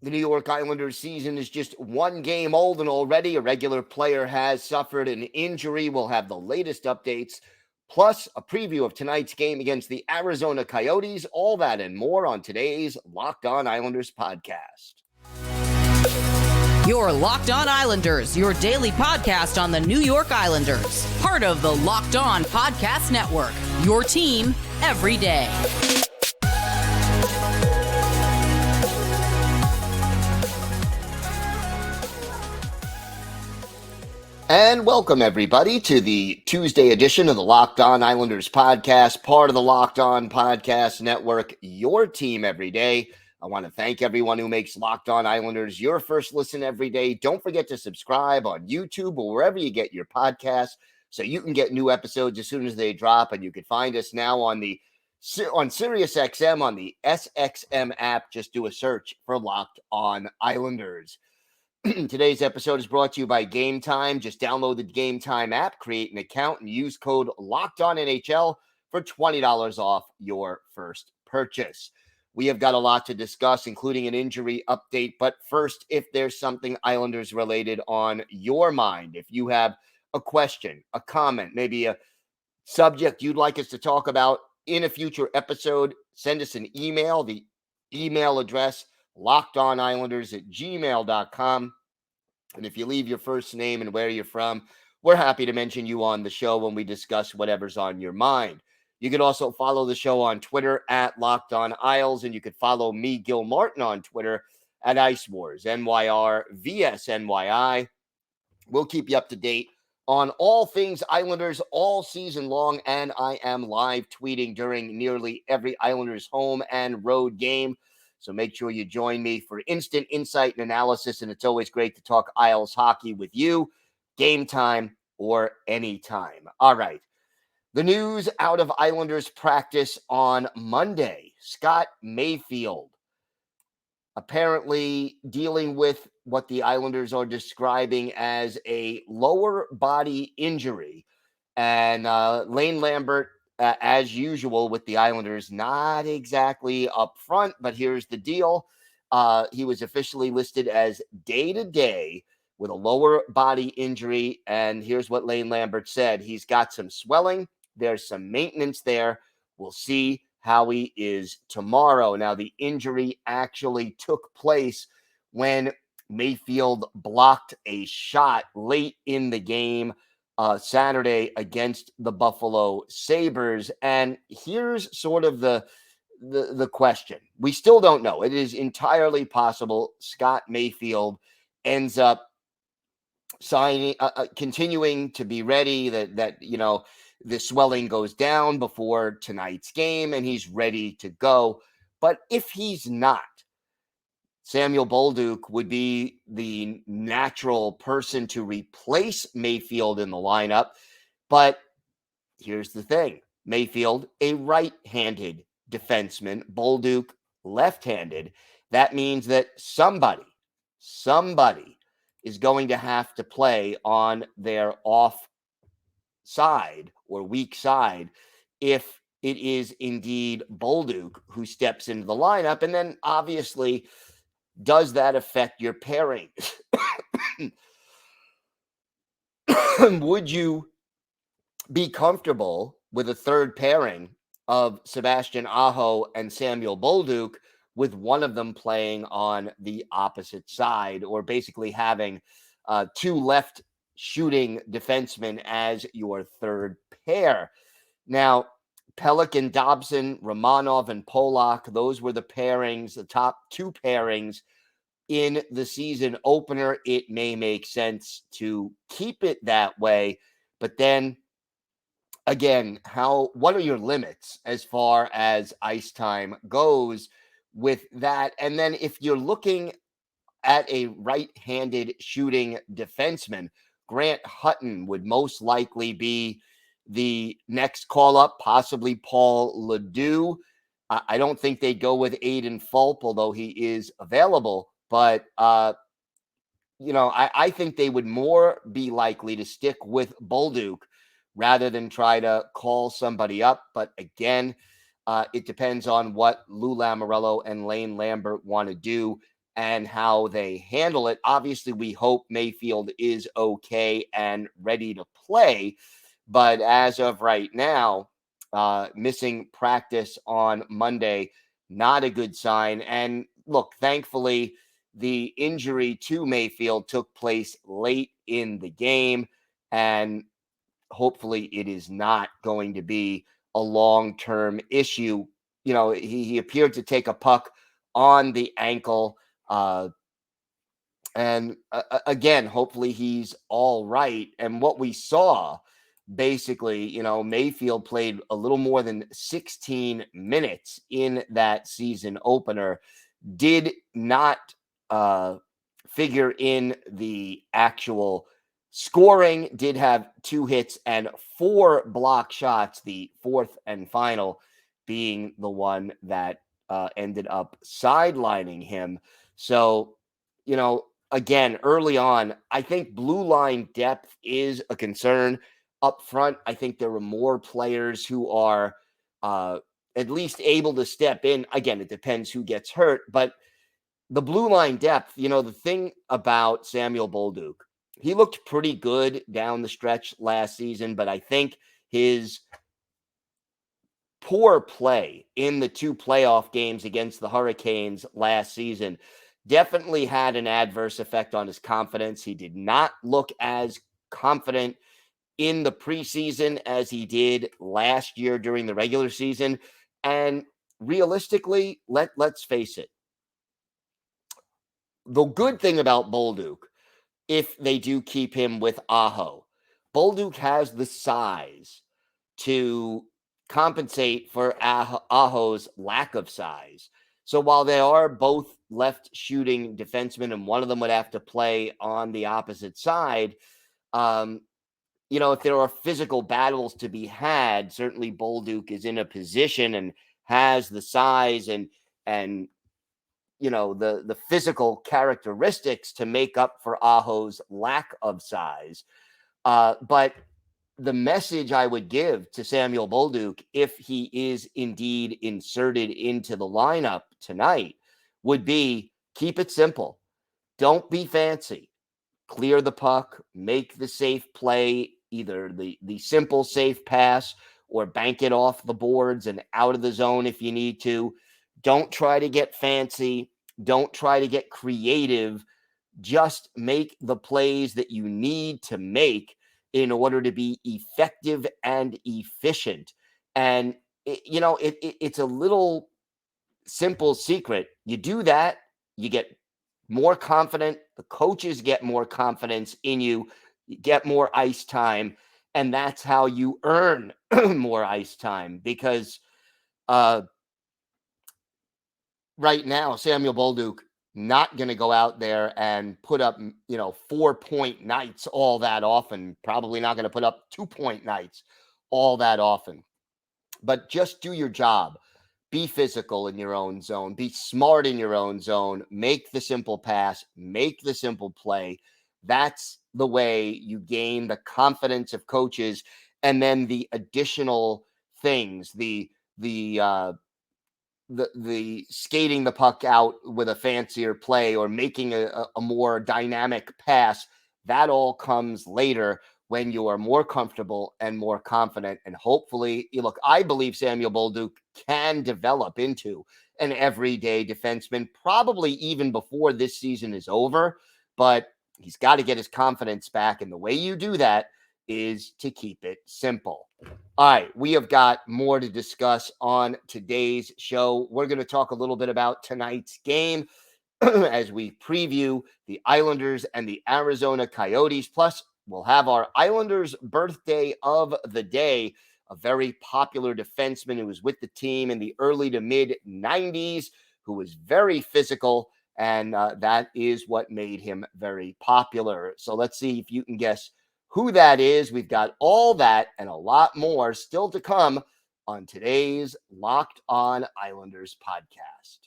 The New York Islanders season is just one game old, and already a regular player has suffered an injury. We'll have the latest updates, plus a preview of tonight's game against the Arizona Coyotes. All that and more on today's Locked On Islanders podcast. Your Locked On Islanders, your daily podcast on the New York Islanders. Part of the Locked On Podcast Network, your team every day. And welcome, everybody, to the Tuesday edition of the Locked On Islanders podcast, part of the Locked On Podcast Network, your team every day. I want to thank everyone who makes Locked On Islanders your first listen every day. Don't forget to subscribe on YouTube or wherever you get your podcasts so you can get new episodes as soon as they drop. And you can find us now on SiriusXM on the SXM app. Just do a search for Locked On Islanders. Today's episode is brought to you by Game Time. Just download the Game Time app, create an account, and use code LOCKEDONNHL for $20 off your first purchase. We have got a lot to discuss, including an injury update. But first, if there's something Islanders related on your mind, if you have a question, a comment, maybe a subject you'd like us to talk about in a future episode, send us an email. The email address, lockedonislanders@gmail.com. And if you leave your first name and where you're from, we're happy to mention you on the show when we discuss whatever's on your mind. You can also follow the show on Twitter at Locked On Isles, and you can follow me, Gil Martin, on Twitter at Ice Wars, NYR VSNYI. We'll keep you up to date on all things Islanders all season long, and I am live tweeting during nearly every Islanders home and road game. So make sure you join me for instant insight and analysis, and it's always great to talk Isles hockey with you, game time or anytime. All right. The news out of Islanders practice on Monday. Scott Mayfield apparently dealing with what the Islanders are describing as a lower body injury. And Lane Lambert, as usual with the Islanders, not exactly up front, but here's the deal. He was officially listed as day-to-day with a lower body injury. And here's what Lane Lambert said. He's got some swelling. There's some maintenance there. We'll see how he is tomorrow. Now, the injury actually took place when Mayfield blocked a shot late in the game Saturday against the Buffalo Sabres. And here's sort of the question. We still don't know. It is entirely possible Scott Mayfield ends up signing, continuing to be ready, that the swelling goes down before tonight's game and he's ready to go. But if he's not, Samuel Bolduc would be the natural person to replace Mayfield in the lineup. But here's the thing. Mayfield, a right-handed defenseman, Bolduc, left-handed. That means that somebody is going to have to play on their off side or weak side if it is indeed Bolduc who steps into the lineup. And then obviously, does that affect your pairing? Would you be comfortable with a third pairing of Sebastian Aho and Samuel Bolduc, with one of them playing on the opposite side, or basically having two left shooting defensemen as your third pair? Now, Pelican, Dobson, Romanov, and Polak, those were the pairings, the top two pairings in the season opener. It may make sense to keep it that way, but then again, what are your limits as far as ice time goes with that? And then if you're looking at a right-handed shooting defenseman, Grant Hutton would most likely be the next call-up, possibly Paul Ledoux. I don't think they'd go with Aiden Fulp, although he is available. But, I think they would more be likely to stick with Bolduc rather than try to call somebody up. But again, it depends on what Lou Lamoriello and Lane Lambert want to do. and how they handle it. Obviously, we hope Mayfield is okay and ready to play. But as of right now, missing practice on Monday, not a good sign. And look, thankfully, the injury to Mayfield took place late in the game. And hopefully, it is not going to be a long-term issue. He appeared to take a puck on the ankle. And again, hopefully he's all right. And what we saw, basically, Mayfield played a little more than 16 minutes in that season opener, did not figure in the actual scoring, did have 2 hits and 4 block shots, the fourth and final being the one that ended up sidelining him. So, again, early on, I think blue line depth is a concern. Up front, I think there are more players who are at least able to step in. Again, it depends who gets hurt, but the blue line depth, the thing about Samuel Bolduc, he looked pretty good down the stretch last season, but I think his poor play in the 2 playoff games against the Hurricanes last season definitely had an adverse effect on his confidence. He did not look as confident in the preseason as he did last year during the regular season. And realistically, let's face it, the good thing about Bolduc, if they do keep him with Aho, Bolduc has the size to compensate for Aho's lack of size. So while they are both left shooting defensemen and one of them would have to play on the opposite side, if there are physical battles to be had, certainly Bolduc is in a position and has the size and the physical characteristics to make up for Aho's lack of size. But the message I would give to Samuel Bolduc, if he is indeed inserted into the lineup tonight, would be keep it simple. Don't be fancy. Clear the puck, make the safe play, either the simple safe pass or bank it off the boards and out of the zone if you need to. Don't try to get fancy. Don't try to get creative. Just make the plays that you need to make in order to be effective and efficient. And, it's a little simple secret. You do that, you get more confident. The coaches get more confidence in you. You get more ice time. And that's how you earn more ice time because right now, Samuel Bolduc not going to go out there and put up, 4-point nights all that often. Probably not going to put up 2-point nights all that often. But just do your job. Be physical in your own zone. Be smart in your own zone. Make the simple pass. Make the simple play. That's the way you gain the confidence of coaches. And then the additional things, the skating the puck out with a fancier play or making a more dynamic pass, that all comes later when you are more comfortable and more confident. And hopefully, look, I believe Samuel Bolduc can develop into an everyday defenseman, probably even before this season is over, but he's got to get his confidence back. And the way you do that is to keep it simple. All right, we have got more to discuss on today's show. We're going to talk a little bit about tonight's game as we preview the Islanders and the Arizona Coyotes. Plus, we'll have our Islanders birthday of the day, a very popular defenseman who was with the team in the early to mid 90s, who was very physical, and that is what made him very popular. So let's see if you can guess who that is. We've got all that and a lot more still to come on today's Locked On Islanders podcast.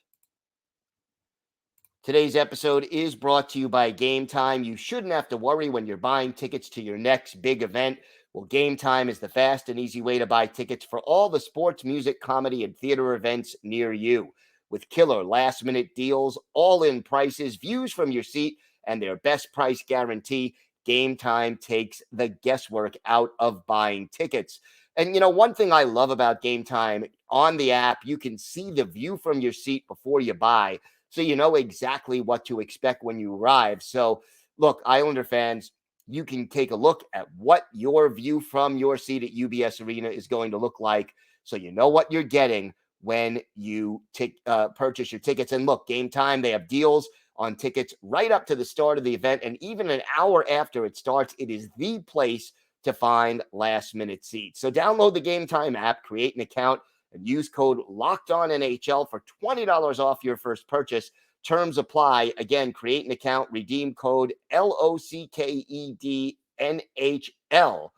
Today's episode is brought to you by Game Time. You shouldn't have to worry when you're buying tickets to your next big event. Well, Game Time is the fast and easy way to buy tickets for all the sports, music, comedy, and theater events near you. with killer last-minute deals, all-in prices, views from your seat, and their best price guarantee. Game Time takes the guesswork out of buying tickets. And, one thing I love about Game Time, on the app, you can see the view from your seat before you buy, so you know exactly what to expect when you arrive. So, look, Islander fans, you can take a look at what your view from your seat at UBS Arena is going to look like, so you know what you're getting when you purchase your tickets. And look, Game Time, they have deals on tickets right up to the start of the event, and even an hour after it starts. It is the place to find last-minute seats. So download the Game Time app, create an account, and use code LOCKEDONNHL for $20 off your first purchase. Terms apply. Again, create an account, redeem code LOCKEDNHL.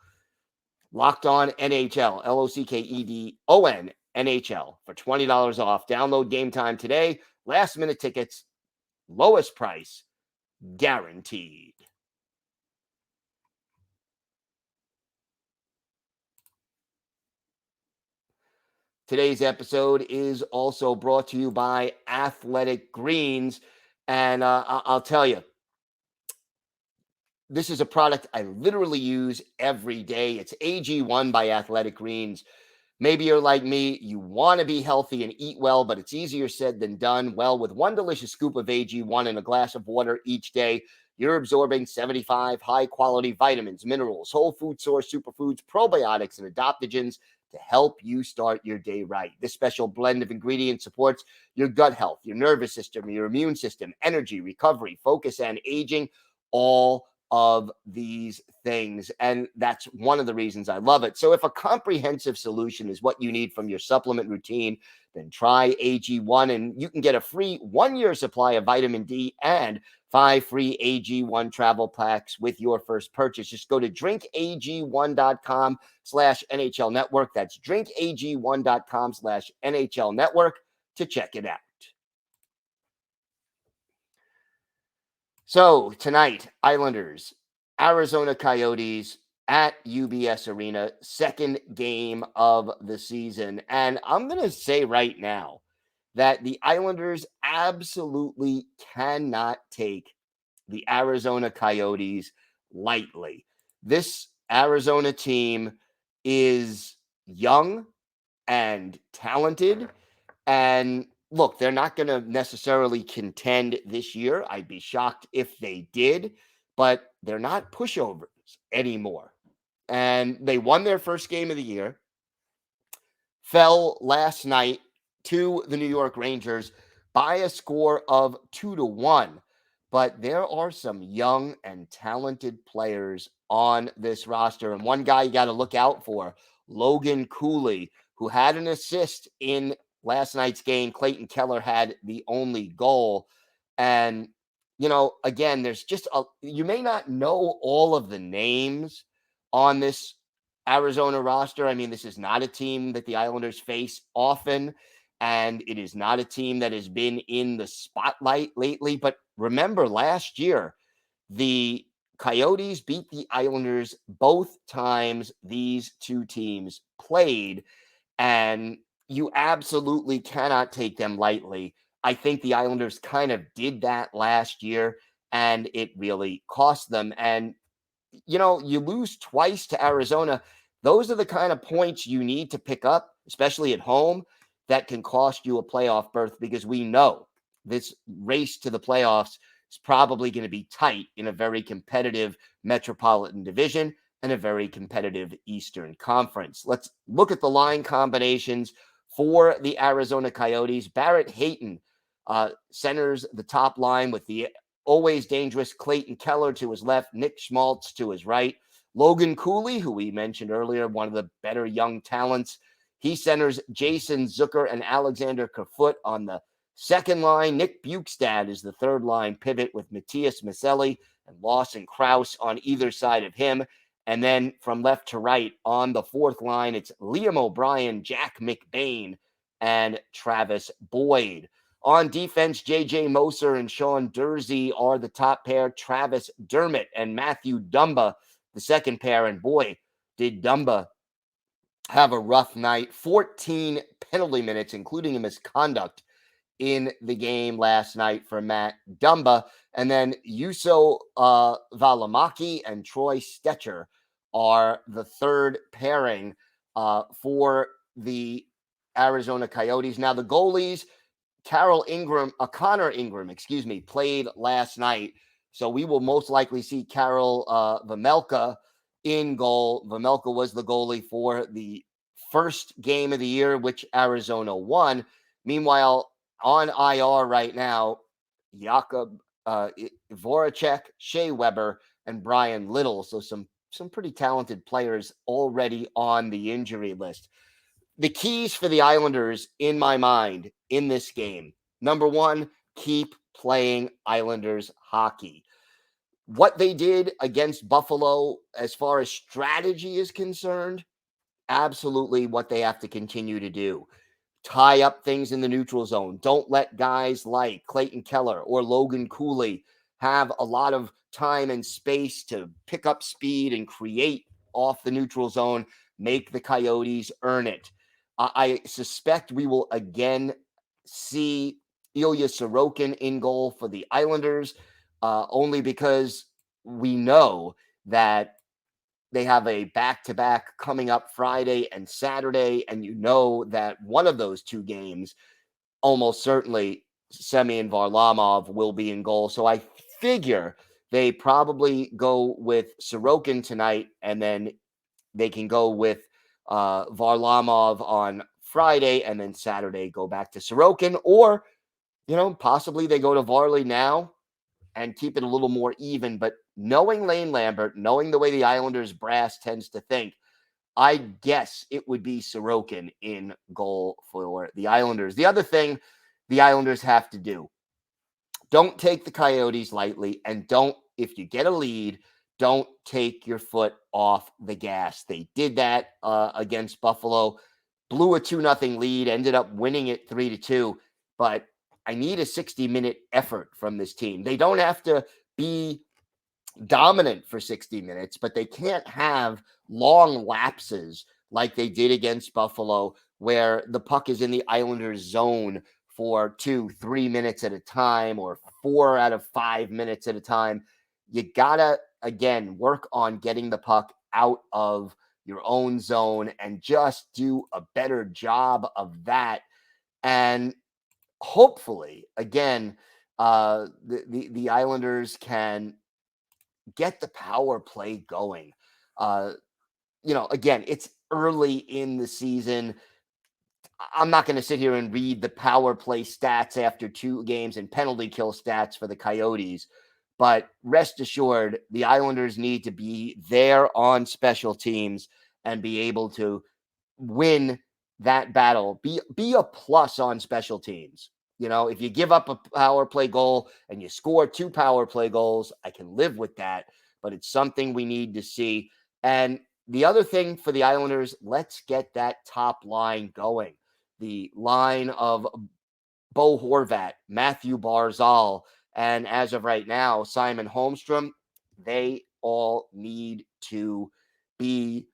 Locked On NHL, LOCKEDON NHL for $20 off. Download Game Time today. Last-minute tickets, lowest price, guaranteed. Today's episode is also brought to you by Athletic Greens. And I'll tell you, this is a product I literally use every day. It's AG1 by Athletic Greens. Maybe you're like me, you want to be healthy and eat well, but it's easier said than done. Well, with one delicious scoop of AG1 in a glass of water each day, you're absorbing 75 high-quality vitamins, minerals, whole food source superfoods, probiotics, and adaptogens to help you start your day right. This special blend of ingredients supports your gut health, your nervous system, your immune system, energy, recovery, focus, and aging, all of these things. And that's one of the reasons I love it. So if a comprehensive solution is what you need from your supplement routine, then try AG1, and you can get a free 1-year supply of vitamin D and 5 free AG1 travel packs with your first purchase. Just go to drinkag1.com/NHL network. That's drinkag1.com/NHL network to check it out. So tonight, Islanders, Arizona Coyotes at UBS Arena, second game of the season. And I'm going to say right now that the Islanders absolutely cannot take the Arizona Coyotes lightly. This Arizona team is young and talented, and look, they're not going to necessarily contend this year. I'd be shocked if they did, but they're not pushovers anymore. And they won their first game of the year, fell last night to the New York Rangers by a score of 2-1. But there are some young and talented players on this roster. And one guy you got to look out for, Logan Cooley, who had an assist in last night's game. Clayton Keller had the only goal. And, again, there's just you may not know all of the names on this Arizona roster. I mean, this is not a team that the Islanders face often, and it is not a team that has been in the spotlight lately. But remember, last year, the Coyotes beat the Islanders both times these two teams played, and you absolutely cannot take them lightly. I think the Islanders kind of did that last year, and it really cost them. And, you lose twice to Arizona. Those are the kind of points you need to pick up, especially at home, that can cost you a playoff berth, because we know this race to the playoffs is probably going to be tight in a very competitive Metropolitan Division and a very competitive Eastern Conference. Let's look at the line combinations for the Arizona Coyotes. Barrett Hayton centers the top line with the always dangerous Clayton Keller to his left, Nick Schmaltz to his right. Logan Cooley, who we mentioned earlier, one of the better young talents, he centers Jason Zucker and Alexander Kerfoot on the second line. Nick Bukestad is the third line pivot with Matthias Maselli and Lawson Krause on either side of him. And then from left to right on the fourth line, it's Liam O'Brien, Jack McBain, and Travis Boyd. On defense, J.J. Moser and Sean Dursey are the top pair. Travis Dermott and Matthew Dumba, the second pair. And boy, did Dumba have a rough night. 14 penalty minutes, including a misconduct in the game last night for Matt Dumba. And then Juuso Valimaki and Troy Stecher are the third pairing for the Arizona Coyotes. Now, the goalies, Connor Ingram, played last night. So we will most likely see Karel Vejmelka in goal. Vejmelka was the goalie for the first game of the year, which Arizona won. Meanwhile, on IR right now, Jakub Voracek, Shea Weber, and Brian Little. So some pretty talented players already on the injury list. The keys for the Islanders, in my mind, in this game: number one, keep playing Islanders hockey. What they did against Buffalo, as far as strategy is concerned, absolutely what they have to continue to do. Tie up things in the neutral zone. Don't let guys like Clayton Keller or Logan Cooley have a lot of time and space to pick up speed and create off the neutral zone. Make the Coyotes earn it. I suspect we will again see Ilya Sorokin in goal for the Islanders, only because we know that they have a back-to-back coming up Friday and Saturday, and you know that one of those two games, almost certainly Semyon Varlamov will be in goal. So I figure they probably go with Sorokin tonight, and then they can go with Varlamov on Friday, and then Saturday go back to Sorokin, or, possibly they go to Varley now and keep it a little more even. But knowing Lane Lambert, knowing the way the Islanders brass tends to think, I guess it would be Sorokin in goal for the Islanders. The other thing the Islanders have to do: don't take the Coyotes lightly, and if you get a lead, don't take your foot off the gas. They did that against Buffalo, blew a 2-0 lead, ended up winning it 3-2. But I need a 60-minute effort from this team. They don't have to be dominant for 60 minutes, but they can't have long lapses like they did against Buffalo, where the puck is in the Islanders' zone for 2-3 minutes at a time, or 4 out of 5 minutes at a time. You gotta, again, work on getting the puck out of your own zone and just do a better job of that. And hopefully, again, the Islanders can get the power play going. Again, it's early in the season. I'm not going to sit here and read the power play stats after 2 games and penalty kill stats for the Coyotes, but rest assured, the Islanders need to be there on special teams and be able to win that battle. Be a plus on special teams. If you give up a power play goal and you score 2 power play goals, I can live with that, but it's something we need to see. And the other thing for the Islanders, let's get that top line going. The line of Bo Horvat, Matthew Barzal, and as of right now, Simon Holmstrom, they all need to be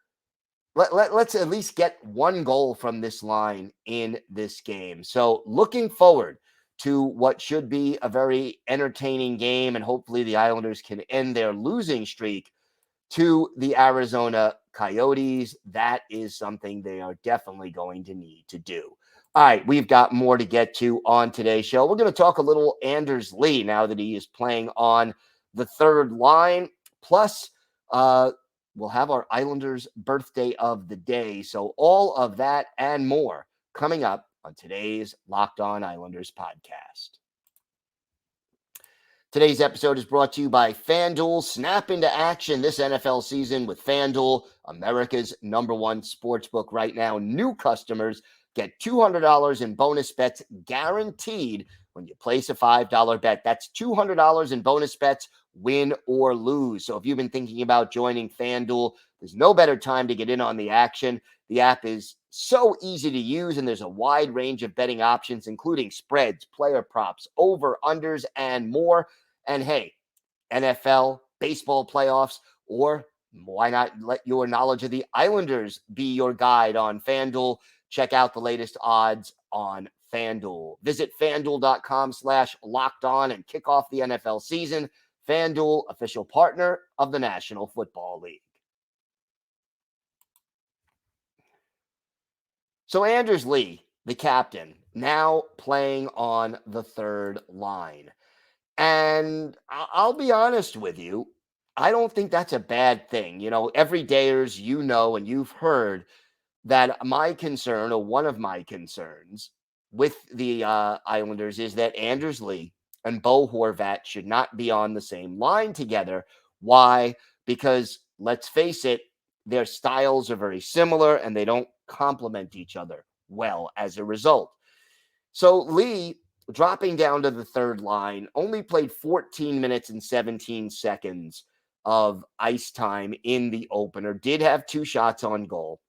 let's at least get 1 goal from this line in this game. So looking forward to what should be a very entertaining game, and hopefully the Islanders can end their losing streak to the Arizona Coyotes. That is something they are definitely going to need to do. All right, we've got more to get to on today's show. We're going to talk a little Anders Lee now that he is playing on the third line. Plus, we'll have our Islanders birthday of the day. So all of that and more coming up on today's Locked On Islanders podcast. Today's episode is brought to you by FanDuel. Snap into action this NFL season with FanDuel, America's #1 sportsbook right now. New customers get $200 in bonus bets guaranteed when you place a $5 bet. That's $200 in bonus bets, win or lose. So if you've been thinking about joining FanDuel, there's no better time to get in on the action. The app is so easy to use, and there's a wide range of betting options, including spreads, player props, over-unders, and more. And hey, NFL, baseball playoffs, or why not let your knowledge of the Islanders be your guide on FanDuel? Check out the latest odds on FanDuel. Visit FanDuel.com/lockedon and kick off the NFL season. FanDuel, official partner of the National Football League. So Anders Lee, the captain, now playing on the third line. And I'll be honest with you, I don't think that's a bad thing. Everydayers, and you've heard that my concern, or one of my concerns with the Islanders, is that Anders Lee and Bo Horvat should not be on the same line together. Why? Because let's face it, their styles are very similar and they don't complement each other well as a result. So Lee, dropping down to the third line, only played 14 minutes and 17 seconds of ice time in the opener, did have 2 shots on goal.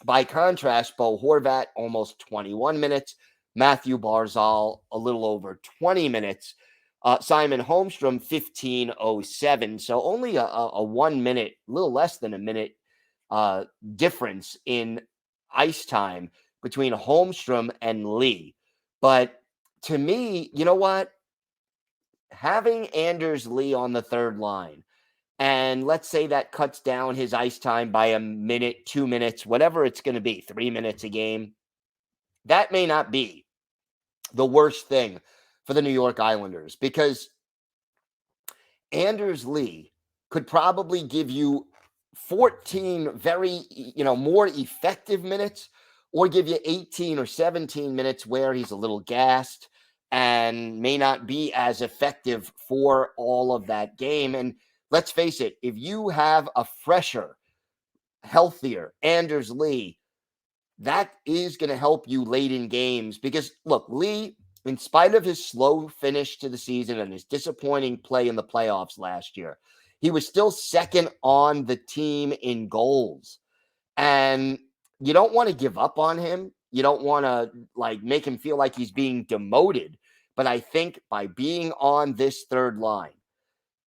By contrast, Bo Horvat, almost 21 minutes. Matthew Barzal, a little over 20 minutes. Simon Holmstrom, 15:07. So only a 1 minute, a little less than a minute difference in ice time between Holmstrom and Lee. But to me, you know what? Having Anders Lee on the third line, and let's say that cuts down his ice time by a minute, 2 minutes, whatever it's going to be, 3 minutes a game. That may not be the worst thing for the New York Islanders, because Anders Lee could probably give you 14 very, more effective minutes, or give you 18 or 17 minutes where he's a little gassed and may not be as effective for all of that game. And let's face it, if you have a fresher, healthier Anders Lee, that is going to help you late in games. Because, look, Lee, in spite of his slow finish to the season and his disappointing play in the playoffs last year, he was still second on the team in goals. And you don't want to give up on him. You don't want to make him feel like he's being demoted. But I think by being on this third line,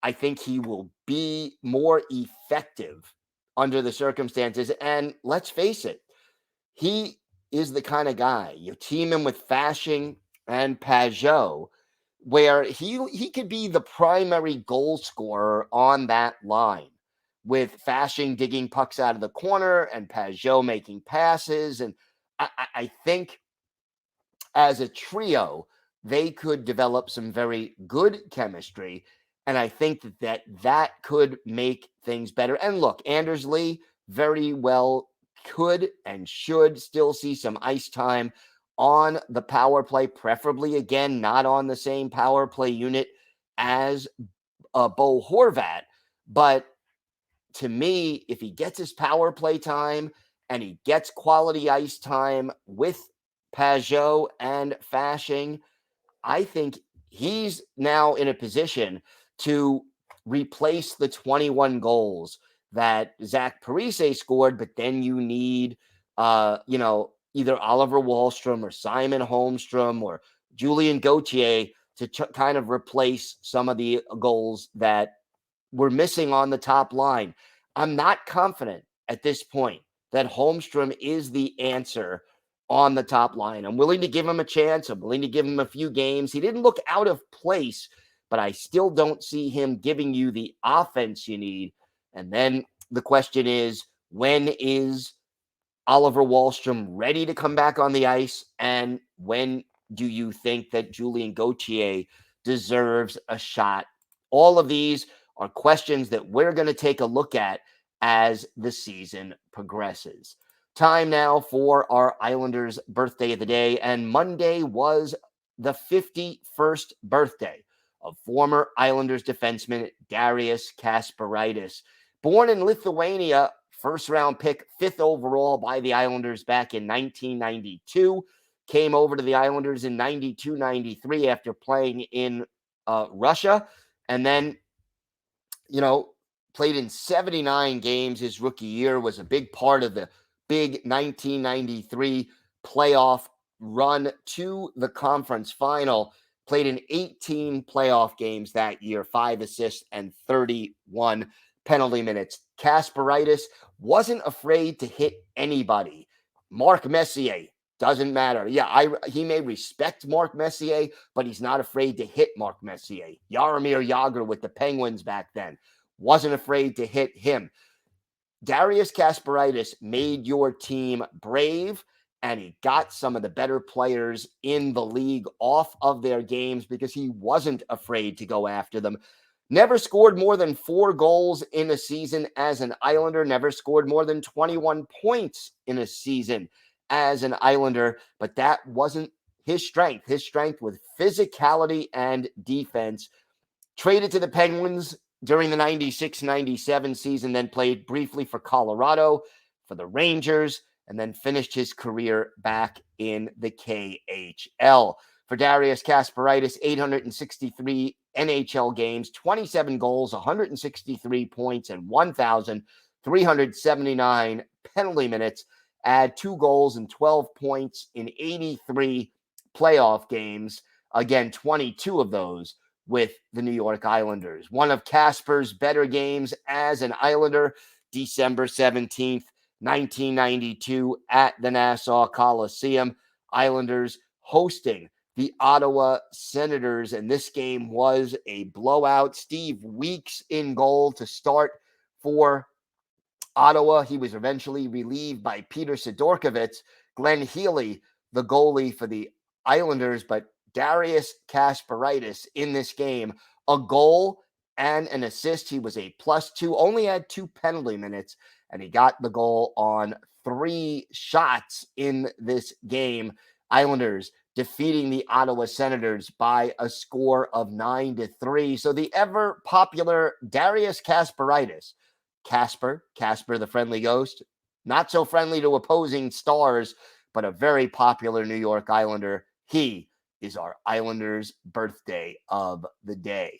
I think he will be more effective under the circumstances. And let's face it, he is the kind of guy, you team him with Fasching and Pajot, where he could be the primary goal scorer on that line, with Fasching digging pucks out of the corner and Pajot making passes. And I think as a trio, they could develop some very good chemistry. And I think that could make things better. And look, Anders Lee very well could and should still see some ice time on the power play, preferably, again, not on the same power play unit as Bo Horvat. But to me, if he gets his power play time and he gets quality ice time with Pajot and Fasching, I think he's now in a position to replace the 21 goals that Zach Parise scored. But then you need, either Oliver Wahlstrom or Simon Holmstrom or Julien Gauthier to kind of replace some of the goals that were missing on the top line. I'm not confident at this point that Holmstrom is the answer on the top line. I'm willing to give him a chance. I'm willing to give him a few games. He didn't look out of place, but I still don't see him giving you the offense you need. And then the question is, when is Oliver Wahlstrom ready to come back on the ice? And when do you think that Julien Gauthier deserves a shot? All of these are questions that we're going to take a look at as the season progresses. Time now for our Islanders' birthday of the day. And Monday was the 51st birthday of former Islanders defenseman Darius Kasparaitis. Born in Lithuania, first-round pick, 5th overall by the Islanders back in 1992. Came over to the Islanders in 92-93 after playing in Russia. And then, played in 79 games his rookie year, was a big part of the big 1993 playoff run to the conference final. Played in 18 playoff games that year, 5 assists and 31 penalty minutes. Kasparaitis wasn't afraid to hit anybody. Mark Messier, Doesn't matter. Yeah, he may respect Mark Messier, but he's not afraid to hit Mark Messier. Jaromir Jagr with the Penguins back then wasn't afraid to hit him. Darius Kasparaitis made your team brave, and he got some of the better players in the league off of their games because he wasn't afraid to go after them. Never scored more than 4 goals in a season as an Islander. Never scored more than 21 points in a season as an Islander. But that wasn't his strength. His strength was physicality and defense. Traded to the Penguins during the 96-97 season, then played briefly for Colorado, for the Rangers, and then finished his career back in the KHL. For Darius Kasparaitis, 863 NHL games, 27 goals, 163 points, and 1,379 penalty minutes. Add 2 goals and 12 points in 83 playoff games. Again, 22 of those with the New York Islanders. One of Kasper's better games as an Islander, December 17th, 1992 at the Nassau Coliseum. Islanders hosting the Ottawa Senators, and this game was a blowout. Steve Weeks in goal to start for Ottawa. He was eventually relieved by Peter Sidorkovitz. Glenn Healy, the goalie for the Islanders, but Darius Kasparaitis in this game, a goal and an assist. He was a +2, only had 2 penalty minutes, and he got the goal on 3 shots in this game. Islanders defeating the Ottawa Senators by a score of 9-3. So the ever popular Darius Kasparaitis, Casper the friendly ghost, not so friendly to opposing stars, but a very popular New York Islander. He is our Islanders' birthday of the day.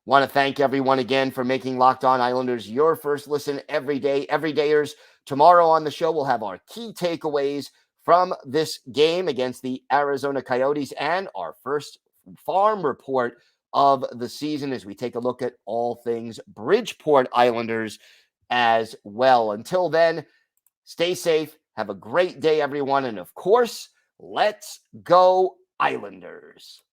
Want to thank everyone again for making Locked On Islanders your first listen every day. Everydayers, tomorrow on the show, we'll have our key takeaways from this game against the Arizona Coyotes and our first farm report of the season as we take a look at all things Bridgeport Islanders as well. Until then, stay safe. Have a great day, everyone. And of course, let's go Islanders.